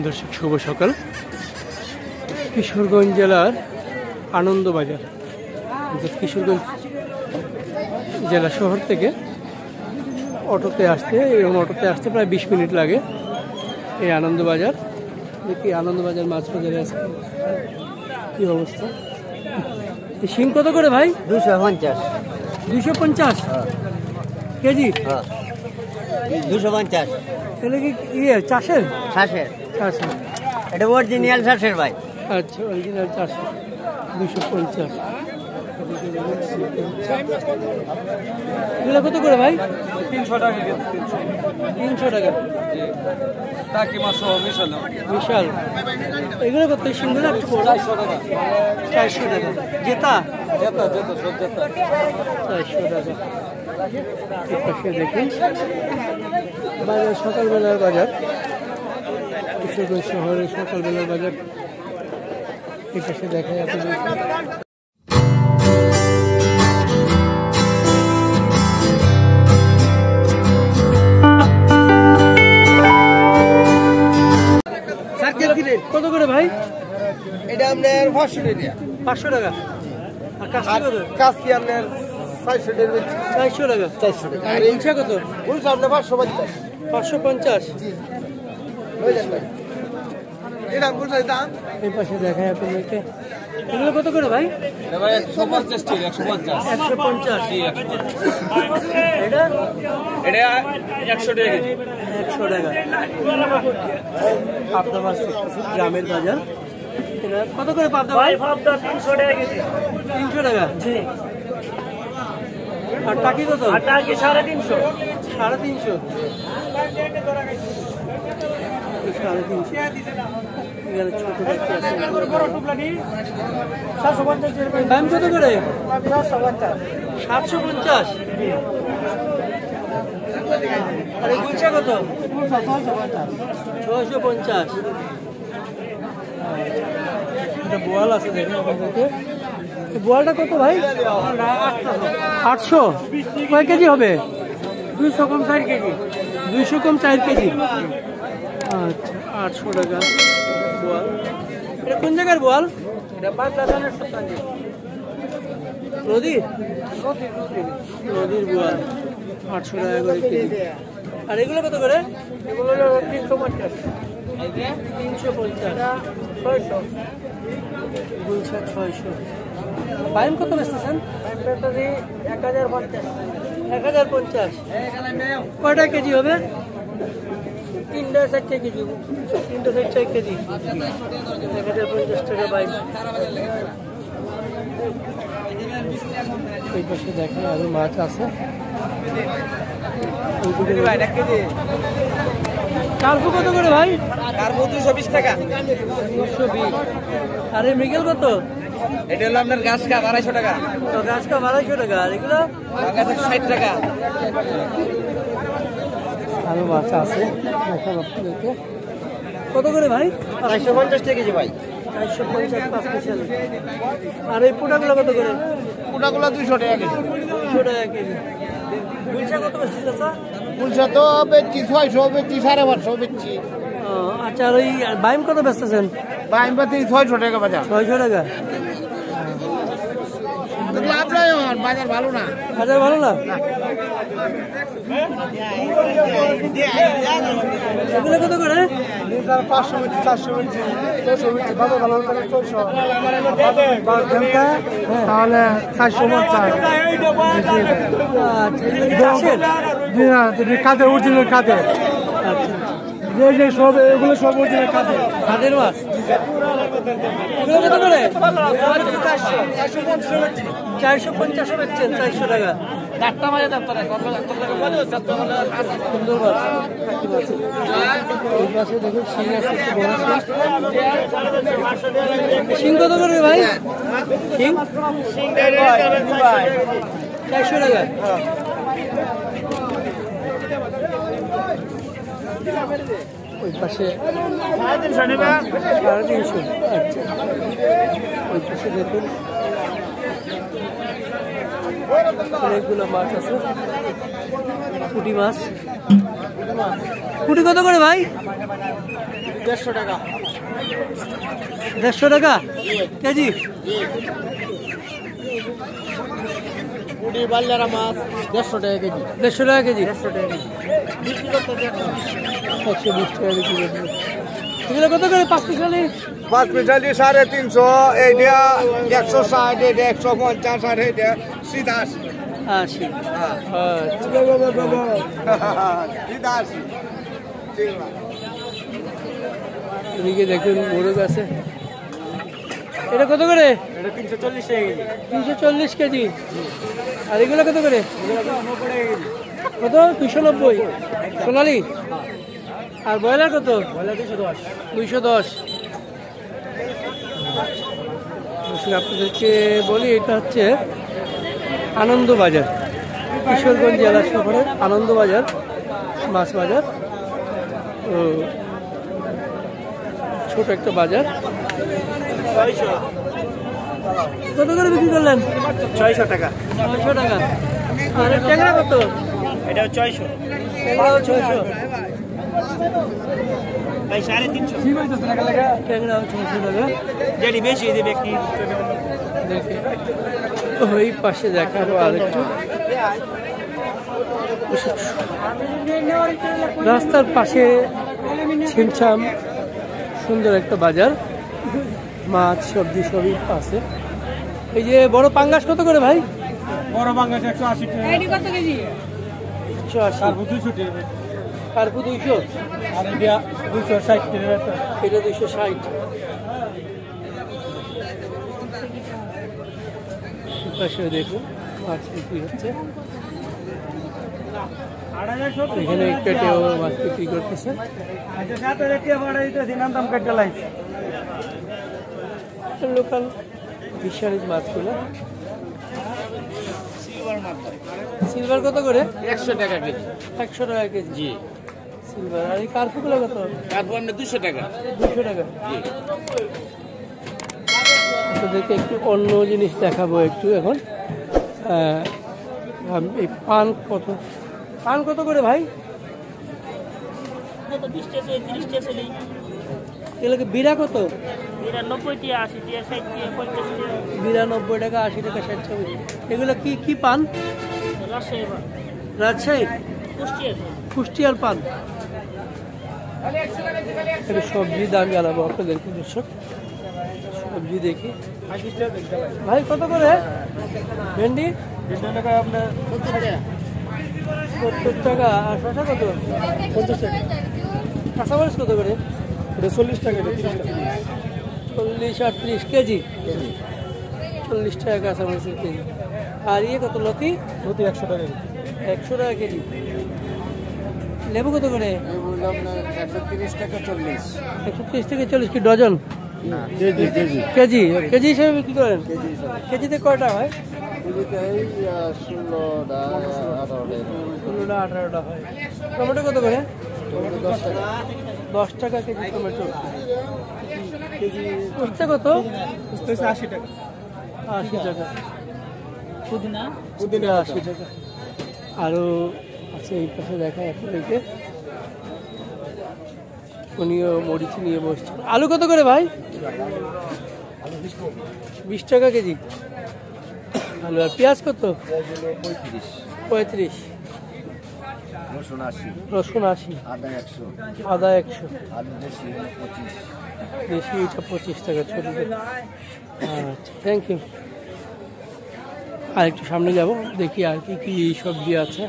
দর্শক শুভ সকাল। কিশোরগঞ্জ জেলার আনন্দবাজার, কিশোরগঞ্জ জেলা শহর থেকে অটোতে আসতে প্রায় 20 মিনিট লাগে। এই আনন্দবাজার দেখি, আনন্দবাজার মাছ বাজারে আছে কি অবস্থা। শিং কত করে ভাই? 250 250 কেজি। 250 তাহলে কি ইয়ে চাষের? চাষের। এটা অরিজিনাল চাষের ভাই। আচ্ছা, অরিজিনাল 400, 250। এগুলো কত করে ভাই? 300 টাকা। 300 টাকা টাকি মাছ বিশাল। এগুলো কত? সিংগুলো 400 টাকা। 400 টাকা জেতা। সব জেতা 400 টাকা। দেখুন বাজার, সকালবেলার বাজার, কিশোরগঞ্জ শহরের সকালবেলার বাজার এই পাশে দেখা যাচ্ছে। কত করে ভাই? এটা আপনার 500 টাকা। 500 টাকা। আর কাস্কি কত? কাস্কি আপনার 400 টাকা। 400 টাকা। 400 টাকা। আর ইলশা কত? বলছ আপনি 550। 550। বুঝলেন ভাই? এটা বলছ দাম এই পাশে দেখা যাচ্ছে। এগুলো কত করে ভাই? এটা ভাই 150 টাকা। 150। 150। এটা 100 টাকা কেজি। 100 টাকা। পাবদা মাছ দেখতেছি, গ্রামের বাজার। এটা কত করে পাবদা ভাই? পাবদা 300 টাকা কেজি। 300 টাকা। জি। আর টাকি কত? আর টাকি 350। 350। 350। এখানে ছোট দেখতে আছে। দাম কত করে? 750। আর এই গুলশা কত? 650। এটা বোয়াল আছে দেখুন আপনাদেরকে। বোয়ালটা কত ভাই? 800। কয় কেজি হবে? 200 কম 4 কেজি। 200 কম 4 কেজি। আচ্ছা, 800 টাকা বোয়াল। এটা কোন জায়গার বোয়াল? এটা বাগদানের সত্তানি। নদীর নদীর বোয়াল 800 টাকা করে কেজি। আর এগুলো কত করে? এগুলো 350। 350। 600। গুলশা 600। বাইম কত বেচতেছেন? 1050। 1050। কয়টা কেজি হবে? 3টা 4 কেজি। 3টা 4 কেজি। 1050 টাকা বাইম। এই পাশে দেখেন আরো মাছ আছে। কার্পু কত করে ভাই? কার্পু 220 টাকা। 220। আর এই মৃগেল কত? এটা হলো আপনার গাছ কাপ 250 টাকা। তো গাছ কা 250 টাকা। আর এগুলো 60 টাকা। আরো মাছ আছে দেখান আপনাদেরকে। কত করে ভাই? 450 টাকা কেজি ভাই। 450 5 স্পেশাল। আর এই পোটাগুলো কত করে? পুটাগুলো 200 টাকা কেজি। 200 টাকা কেজি। গুলশা কত বেশি চাচা? পুলসা তো বেচছি 600, বেচছি 550 বেচছি। আচ্ছা, আর ওই বাইম কত বেচতেছেন? বাইম পাতি 600 টাকা বাজার। 600 টাকা। লাভ নাই, বাজার ভালো না। বাজার ভালো না। এগুলো কত করে? 500 বেচছি, 400 বেচছি, 600 বেচছি। বাজার ভালো না, 600 তাহলে 450। কাদের অরিজিনাল কাদের। আচ্ছা, যে সব এগুলো সব অরিজিনাল কাদের। কাদের মাছ। এগুলো কত করে? 450 বেচছেন। 400 টাকা। সুন্দর মাছ। এই পাশে দেখুন শিং আছে, একটু বড় শিং। শিং কত করে ভাই? শিং 400 টাকা। ওই পাশে 350। আচ্ছা, ওই পাশে দেখুন অনেকগুলো মাছ আছে। পুঁটি মাছ কুটি কত করে ভাই? 150 টাকা 150 টাকা কেজি। পুটি বাল্লারা মাছ 150 টাকা কেজি 150 টাকা কেজি। 150 টাকা কেজি বিক্রি করতে 120 টাকা বিক্রি করবে। এগুলো কত করে 5 পিস হলে? 5 পিসালি 350 এইটা 160 এইটা 150 আর এইটা সিধা 80। সিধা 80 এদিকে দেখুন মোরগ আছে। এটা কত করে? এটা 340 টাকা কেজি 340 কেজি। আর এগুলো কত করে? কত? 290 সোনালি। আর ব্রয়লার কত? 210। আপনাদেরকে বলি এটা হচ্ছে আনন্দবাজার, কিশোরগঞ্জ জেলা শহরের আনন্দবাজার মাছ বাজার। তো ছোট একটা বাজার। কত করে বিক্রি করলেন? 600 টাকা 900 টাকা। আর ট্যাংরা কত? এটা 600 ট্যাংরাও 600। ভাই 350 ট্যাংরাও 600 টাকা। যেটি বেশি দিবে কি দেখে ওই পাশে দেখাবো আরেকটু। রাস্তার পাশে ছিমছাম সুন্দর একটা বাজার, মাছ সবজি সবই আছে। এই যে বড় পাঙ্গাস কত করে ভাই? বড় বাংলাদেশ 180 টাকা কত কেজি? 180। 200 টাকা কার্পু 200। আর এটা 260 টাকা এটা 260। পাশে দেখুন মাছ বিক্রি হচ্ছে। এখানে কেটেও মাছ বিক্রি করতেছে। লোকাল ফিশারিজ মাছগুলো। সিলভার কত করে? 100 টাকা কেজি। 100 টাকা কেজি। জি। সিলভার। আর এই কার্পুগুলো কত? তারপর 200 টাকা। 200 টাকা। জি। আপনাদেরকে একটু অন্য জিনিস দেখাবো একটু এখন। এই পান কত? পান কত করে ভাই? 20 টাকা 30 টাকা চলি। এগুলোকে বিড়া কত? 90 টাকা 80 টাকা 60 টাকা 50 টাকা। বিড়া 90 টাকা 80 টাকা 60 টাকা। এগুলো কি কি পান? রাজশাহী বা রাজশাহী কুষ্টিয়া। কুষ্টিয়ার পান। একটু সবজির দাম জানাবো আপনাদেরকে দর্শক। সবজি দেখি ভাই কত করে ভেন্ডি? 70 টাকা আপনার 70 টাকা। আর শসা কত? 50 টাকা। কাঁচামরিচ কত করে? এটা 40 টাকা এটা 30 টাকা 40 আর 30 কেজি। 40 টাকা কাঁচামরিচের কেজি। আর ইয়ে কত লতি? প্রতি 100 টাকা 100 টাকা কেজি। লেবু কত করে? এই বললাম না 130 টাকা 40 130 থেকে 40 কি ডজন? না কেজি কেজি কেজি। কেজি হিসেবে বিক্রি করেন? কেজি কেজিতে কয়টা হয়? কেজিতে এই 16টা 18টা 16টা 18টা হয়। টমেটো কত করে? 10 টাকা 10 টাকা কেজি টমেটো। কেজি উচ্ছে কত? 80 টাকা 80 টাকা। পুদিনা পুদিনা 80 টাকা। আরও আছে এই পাশে দেখা আপনাদেরকে। উনিও মরিচ নিয়ে বসছে। আলু কত করে ভাই? 20 টাকা কেজি আলু। আর পেঁয়াজ কত? 35। রসুন 80 রসুন 80। আদা 100 আদা 100। আলু দেশি 25 দেশি এটা 25 টাকা ছোট। আচ্ছা থ্যাংক ইউ। আর একটু সামনে যাব দেখি আর কি কি সবজি আছে।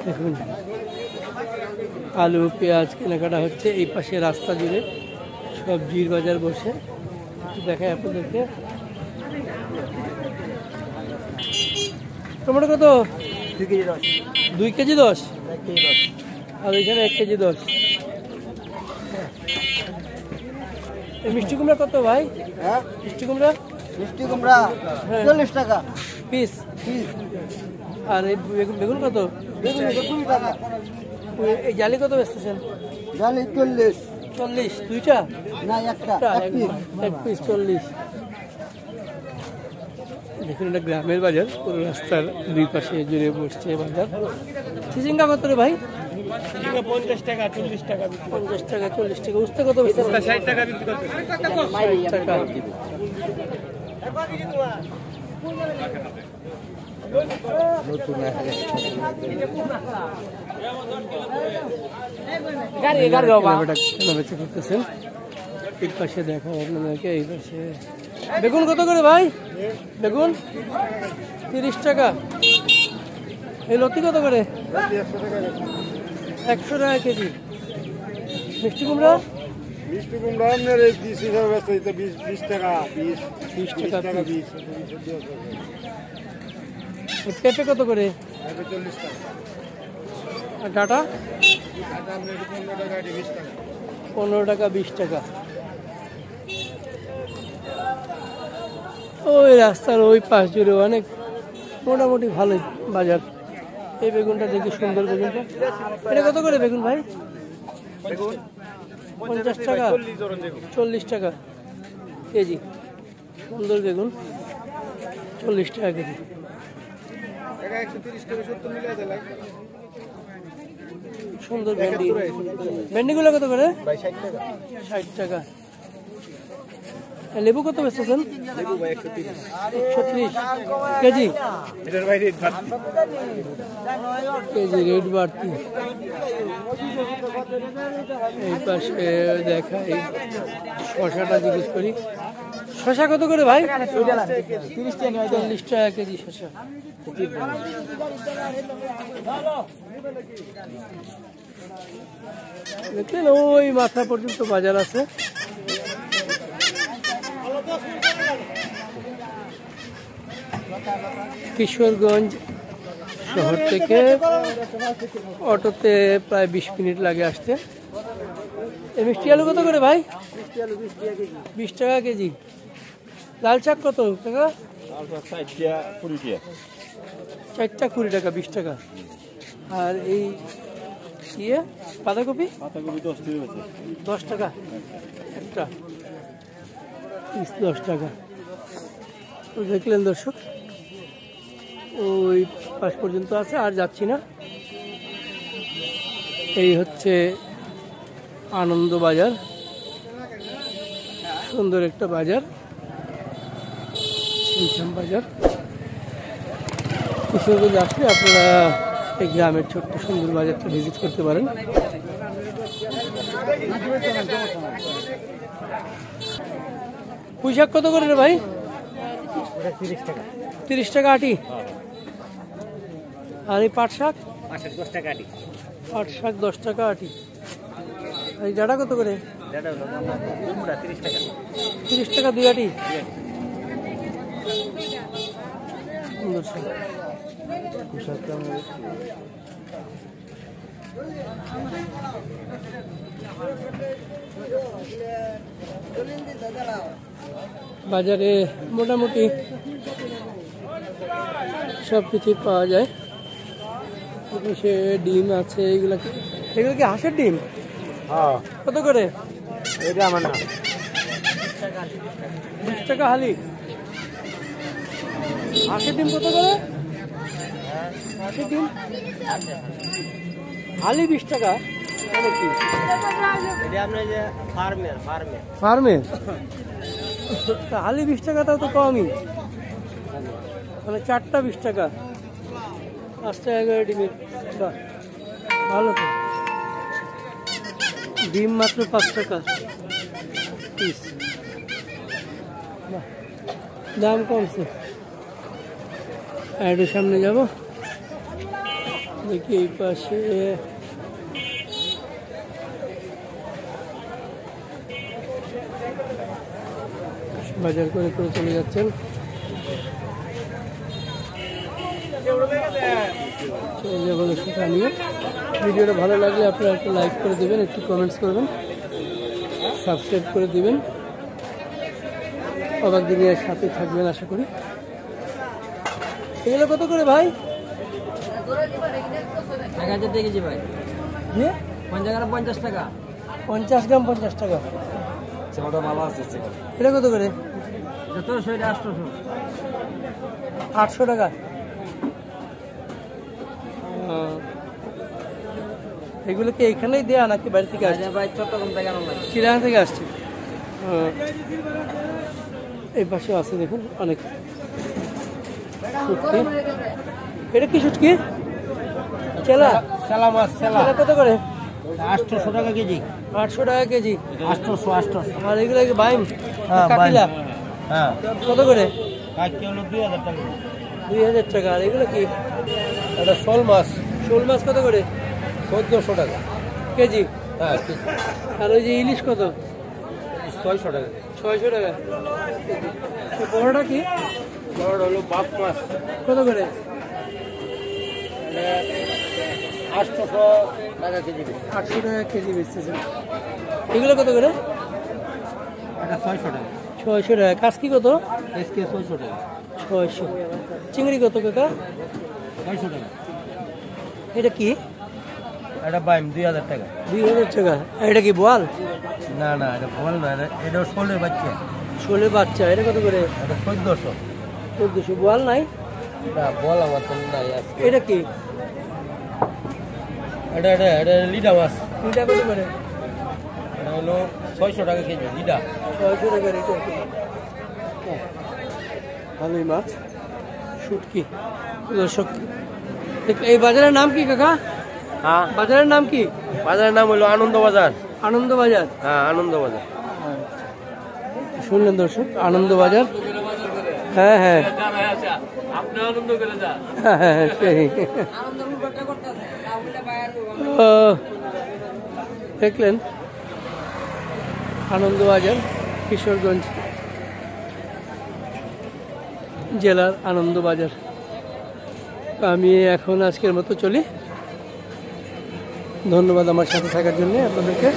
দেখুন আলু পেঁয়াজ কেনাকাটা হচ্ছে এই পাশে রাস্তা জুড়ে সবজির বাজার বসে। একটু দেখাই আপনাদেরকে। টমেটো কত? 2 কেজি 10 2 কেজি 10। 1 কেজি 10 আর এখানে 1 কেজি 10। এই মিষ্টি কুমড়া কত ভাই? হ্যাঁ মিষ্টি কুমড়া মিষ্টি কুমড়া হ্যাঁ। 40 টাকা পিস। আর এই বেগুন কত? বেগুন 20 টাকা এই জালি কত বেচতেছেন? জালি 40 40। দুইটা? না একটা এক পিস এক পিস 40। দেখুন এটা গ্রামের বাজার, পুরো রাস্তার দুই পাশে জুড়ে বসছে বাজার। চিচিঙ্গা কত রে ভাই? 50 টাকা 40 টাকা 50 টাকা 40 টাকা। উস্তা কত বেচতে? 60 টাকা বিক্রি করতে 60 টাকা। কেনাবেচা করতেছেন। এই পাশে দেখা আপনাদেরকে, এই পাশে বেগুন কত করে ভাই? বেগুন 30 টাকা। এই লতি কত করে? 100 টাকা কেজি। মিষ্টি কুমড়া? মিষ্টি কুমড়া আপনার এই 20 হিসাবে বেচতে হইতো 20 টাকা 20 টাকা। 20 পেঁপে কত করে? 40 টাকা। আর ডাটা? আটা আপনার 15 টাকা 20 টাকা। 15 টাকা 20 টাকা। ওই রাস্তার ওই পাশ জুড়ে অনেক মোটামুটি ভালো বাজার। এই বেগুনটা দেখি সুন্দর বেগুনটা। এটা কত করে বেগুন ভাই? 50 টাকা 40 টাকা কেজি। সুন্দর বেগুন 40 টাকা কেজি। সুন্দর ভেন্ডি। ভেন্ডিগুলো কত করে? 60 টাকা। লেবু কত বেচতেছেন? 130 কেজি। কেজি রেট বাড়তি। এই পাশে দেখাই শশাটা জিজ্ঞেস করি। শশা কত করে ভাই? 40 টাকা কেজি শশা। দেখলেন ওই মাথা পর্যন্ত বাজার আছে। কিশোরগঞ্জ শহর থেকে অটোতে প্রায় 20 মিনিট লাগে আসতে। এই মিষ্টি আলু কত করে ভাই? 20 টাকা কেজি। লাল শাক কত টাকা? 4টা 20 টাকা 20 টাকা। আর এই ইয়ে বাঁধাকপি? 10 টাকা একটা, 10 টাকা। দেখলেন দর্শক, ওই পাশ পর্যন্ত আছে, আর যাচ্ছি না। এই হচ্ছে আনন্দ বাজার, সুন্দর একটা বাজার, ছিমছাম বাজার। কিশোরগঞ্জ আসলে আপনারা এই গ্রামের ছোট্ট সুন্দর বাজারটা ভিজিট করতে পারেন। পুঁই শাক কত করে রে ভাই? 30 টাকা আটি। আর এই পাট শাক? 10 টাকা আটি। পাট শাক 10 টাকা আটি। আর এই ডাঁটা কত করে? 30 টাকা। 30 টাকা 2 আটি। সুন্দর শাক। বাজারে মোটামুটি সব কিছুই পাওয়া যায়। সে ডিম আছে, এগুলো কি হাঁসের ডিম? হ্যাঁ, কত করে? এটা আমার না। 20 টাকা হালি। হাঁসের ডিম কত করে? হাঁসের ডিম হালি 20 টাকা। ফার্মের হালি 20 টাকা, তাও তো কমই। মানে 4টা 20 টাকা, 5 টাকা করে ডিমের। বাহ, ভালো তো। ডিম মাত্র 5 টাকা পিস। বাহ, দাম কমছে। একটু সামনে যাব, দেখি এই পাশে বাজার করে করে চলে যাচ্ছেন। চলে যাবো সেটা নিয়ে। ভিডিওটা ভালো লাগলে আপনারা একটু লাইক করে দেবেন, একটু কমেন্টস করবেন, সাবস্ক্রাইব করে দিবেন। অবাক দুনিয়ার সাথে থাকবেন আশা করি। এগুলো কত করে ভাই? 1000 কেজি ভাই। যে 50 টাকা। 50 গ্রাম 50 টাকা। ওটা ভালো আছে। এটা কত করে? 1700 এটা 800। 800 টাকা। এগুলো কি এখানেই দেয়া নাকি বাড়ি থেকে আসছে? ভাই চট্টগ্রাম থেকে আনা ভাই। চিড়িয়াখানা থেকে আসছে। এই পাশে আছে দেখুন অনেক শুটকি। এটা কি শুটকি? চেলা। সেলা মাছ সেলা চেলা কত করে? 800 টাকা কেজি। 800 টাকা কেজি। 800 আর এগুলো কি বাইম? হ্যাঁ, বাইম। কাকিলা হ্যাঁ, কত করে? কাকি হলো 2000 টাকা। 2000 টাকা। আর এগুলো কি? এটা শোল মাছ শোল মাছ কত করে? 1400 টাকা। কেজি। হ্যাঁ, আর ওই যে ইলিশ কত? 600 টাকা। 600 টাকা। এই বড়টা কি? বড় হলো বাপ মাছ কত করে? 800 টাকা কেজি। 800 টাকা কেজি বেচতেছেন। এগুলো কত করে? এটা 600 টাকা। 600 টাকা। কাসকি কত? এসকে 600 টাকা। 600। চিংড়ি কত কাকা? 600 টাকা। এটা কি? এটা বাইম 2000 টাকা। 2000 টাকা। আর এটা কি বোয়াল? না না, এটা বল না, এটা শোলের বাচ্চা। শোলের বাচ্চা। এটা কত করে? এটা 1400। 1400। বোয়াল নাই? না, বল আমার তো নাই আজকে। এটা কি? এটা লিডা মাছ। এটা কত করে? এটা হলো 600 টাকা কেজি লিডা। 600 টাকা এটা কি? ভালোই মাছ শুটকি। দর্শক এই বাজারের নাম কি কাকা? হ্যাঁ, বাজারের নাম কি? বাজারের নাম হলো আনন্দ বাজার। আনন্দ বাজার। হ্যাঁ, আনন্দ বাজার। শুনলেন দর্শক, আনন্দ বাজার। হ্যাঁ হ্যাঁ হ্যাঁ হ্যাঁ সেই। ও, দেখলেন আনন্দ বাজার, কিশোরগঞ্জ জেলার আনন্দ বাজার। আমি এখন আজকের মতো চলি। ধন্যবাদ আমার সাথে থাকার জন্য আপনাদেরকে।